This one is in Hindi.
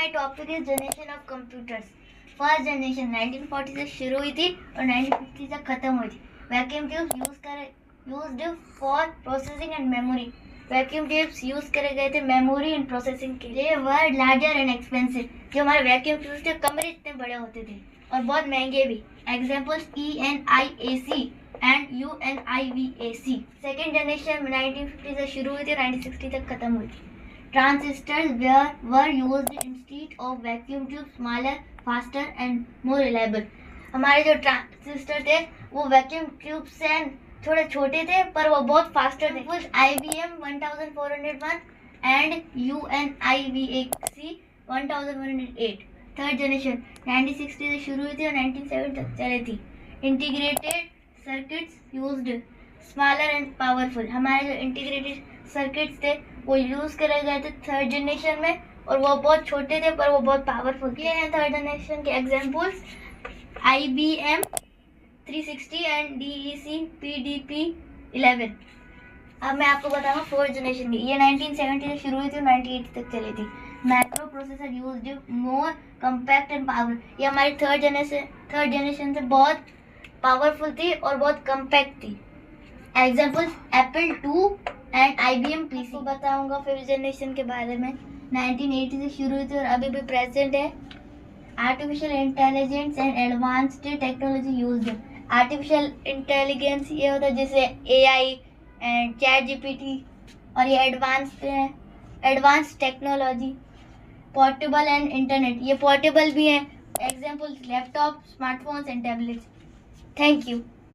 my topic is generation of computers. First generation 1940 से शुरू हुई थी और 1950 तक खत्म हुई थी. Vacuum tubes used for processing and memory. Vacuum tubes use करे गए थे मेमोरी एंड प्रोसेसिंग के लिए. वर लार्जर एंड एक्सपेंसिव. जो हमारे वैक्यूम ट्यूब्स थे कमरे इतने बड़े होते थे और बहुत महंगे भी. Examples ENIAC and UNIVAC. Second generation 1950 से शुरू हुई थी, 1960 तक खत्म हुई थी. Transistors were used instead of vacuum tubes, smaller, faster and more reliable. हमारे जो ट्रांजिस्टर थे वो वैक्यूम ट्यूब से थोड़े छोटे थे पर वो बहुत फास्टर थे. कुछ IBM 1401 and UNIVAC 1108. Third generation 1960 से शुरू हुई थी और 1970 तक चली थी. Integrated circuits used smaller and powerful. हमारे जो इंटीग्रेटेड सर्किट्स थे वो यूज करे गए थे थर्ड जनरेशन में और वो बहुत छोटे थे पर वो बहुत पावरफुल. ये हैं थर्ड जनरेशन के examples. IBM 360 and DEC PDP-11. अब मैं आपको बताऊंगा फोर्थ जनरेशन की. ये 1970 से शुरू हुई थी और 1980 तक चली थी. Macro processor used more compact and power. ये हमारी थर्ड जनरेशन से बहुत पावरफुल थी और बहुत कम्पैक्ट थी. Examples Apple II and IBM PC. बताऊंगा फिफ्थ जनरेशन के बारे में. 1980 से शुरू हुई थी और अभी भी प्रेजेंट है. Artificial intelligence and advanced technology used. Artificial intelligence ये होता है जैसे AI एंड ChatGPT और ये advance technology. Portable and internet. ये पोर्टेबल भी है. Examples laptop, smartphones and tablets. Thank you.